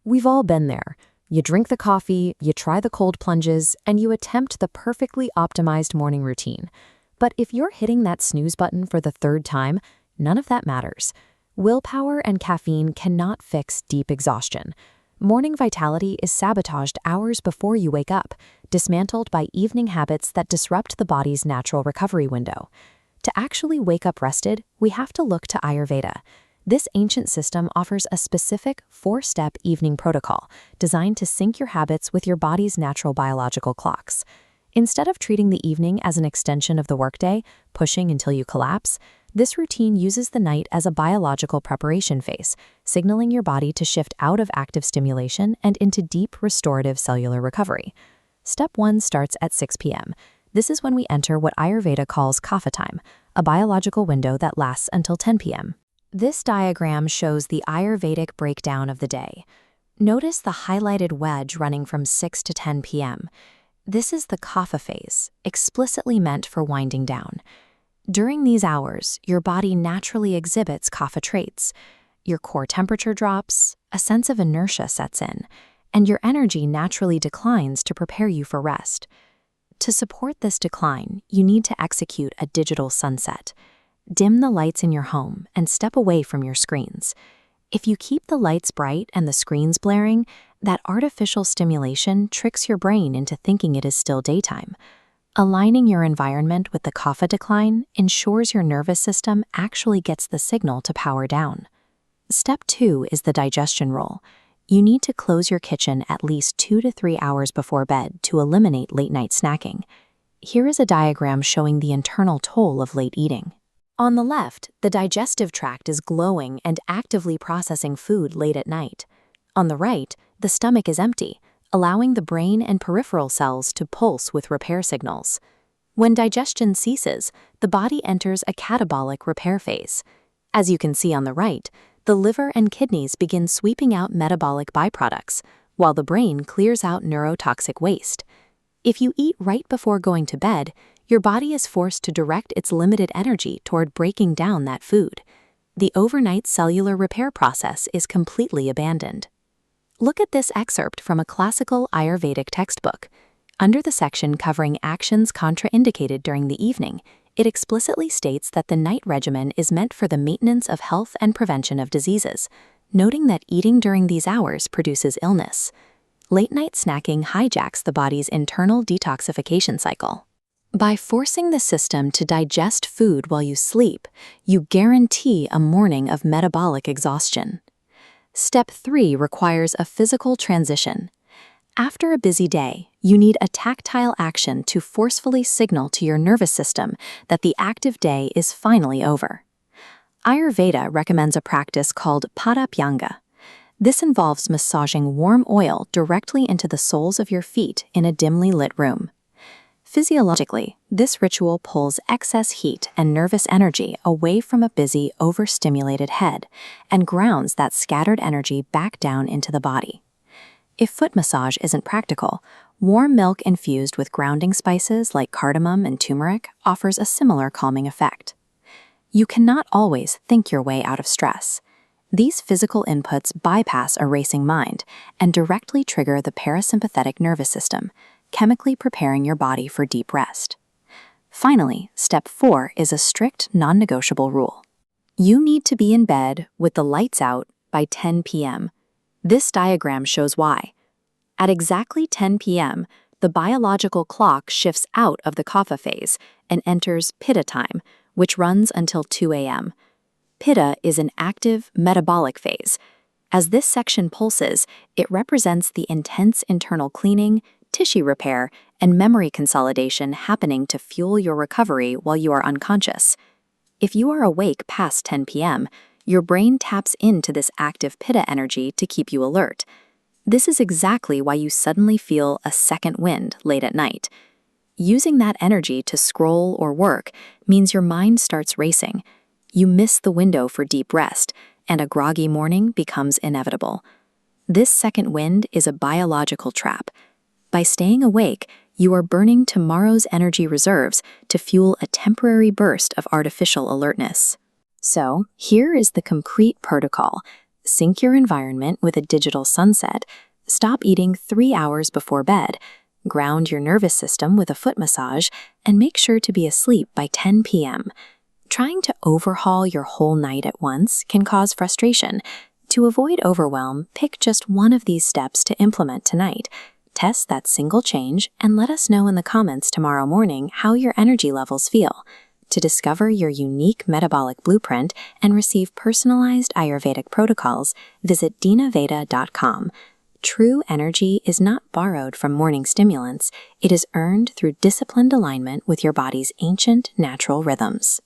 We've all been there. You drink the coffee, you try the cold plunges, and you attempt the perfectly optimized morning routine. But if you're hitting that snooze button for the third time, none of that matters. Willpower and caffeine cannot fix deep exhaustion. Morning vitality is sabotaged hours before you wake up, dismantled by evening habits that disrupt the body's natural recovery window. To actually wake up rested, we have to look to Ayurveda. This ancient system offers a specific 4-step evening protocol designed to sync your habits with your body's natural biological clocks. Instead of treating the evening as an extension of the workday, pushing until you collapse, this routine uses the night as a biological preparation phase, signaling your body to shift out of active stimulation and into deep restorative cellular recovery. Step 1 starts at 6 p.m. This is when we enter what Ayurveda calls kapha time, a biological window that lasts until 10 p.m. This diagram shows the Ayurvedic breakdown of the day. Notice the highlighted wedge running from 6 to 10 p.m. This is the kapha phase, explicitly meant for winding down. During these hours, your body naturally exhibits kapha traits. Your core temperature drops, a sense of inertia sets in, and your energy naturally declines to prepare you for rest. To support this decline, you need to execute a digital sunset. Dim the lights in your home and step away from your screens. If you keep the lights bright and the screens blaring, that artificial stimulation tricks your brain into thinking it is still daytime. Aligning your environment with the kapha decline ensures your nervous system actually gets the signal to power down. Step 2 is the digestion roll. You need to close your kitchen at least 2 to 3 hours before bed to eliminate late-night snacking. Here is a diagram showing the internal toll of late eating. On the left, the digestive tract is glowing and actively processing food late at night. On the right, the stomach is empty, allowing the brain and peripheral cells to pulse with repair signals. When digestion ceases, the body enters a catabolic repair phase. As you can see on the right, the liver and kidneys begin sweeping out metabolic byproducts, while the brain clears out neurotoxic waste. If you eat right before going to bed, your body is forced to direct its limited energy toward breaking down that food. The overnight cellular repair process is completely abandoned. Look at this excerpt from a classical Ayurvedic textbook. Under the section covering actions contraindicated during the evening, it explicitly states that the night regimen is meant for the maintenance of health and prevention of diseases, noting that eating during these hours produces illness. Late-night snacking hijacks the body's internal detoxification cycle. By forcing the system to digest food while you sleep, you guarantee a morning of metabolic exhaustion. Step 3 requires a physical transition. After a busy day, you need a tactile action to forcefully signal to your nervous system that the active day is finally over. Ayurveda recommends a practice called padapyanga. This involves massaging warm oil directly into the soles of your feet in a dimly lit room. Physiologically, this ritual pulls excess heat and nervous energy away from a busy, overstimulated head and grounds that scattered energy back down into the body. If foot massage isn't practical, warm milk infused with grounding spices like cardamom and turmeric offers a similar calming effect. You cannot always think your way out of stress. These physical inputs bypass a racing mind and directly trigger the parasympathetic nervous system, chemically preparing your body for deep rest. Finally, step 4 is a strict, non-negotiable rule. You need to be in bed with the lights out by 10 p.m. This diagram shows why. At exactly 10 p.m., the biological clock shifts out of the kapha phase and enters pitta time, which runs until 2 a.m. Pitta is an active metabolic phase. As this section pulses, it represents the intense internal cleaning, tissue repair, and memory consolidation happening to fuel your recovery while you are unconscious. If you are awake past 10 p.m., your brain taps into this active pitta energy to keep you alert. This is exactly why you suddenly feel a second wind late at night. Using that energy to scroll or work means your mind starts racing. You miss the window for deep rest, and a groggy morning becomes inevitable. This second wind is a biological trap. By staying awake, you are burning tomorrow's energy reserves to fuel a temporary burst of artificial alertness. So, here is the concrete protocol. Sync your environment with a digital sunset. Stop eating 3 hours before bed. Ground your nervous system with a foot massage, and make sure to be asleep by 10 p.m. Trying to overhaul your whole night at once can cause frustration. To avoid overwhelm, pick just one of these steps to implement tonight. Test that single change and let us know in the comments tomorrow morning how your energy levels feel. To discover your unique metabolic blueprint and receive personalized Ayurvedic protocols, visit Dinaveda.com. True energy is not borrowed from morning stimulants. It is earned through disciplined alignment with your body's ancient natural rhythms.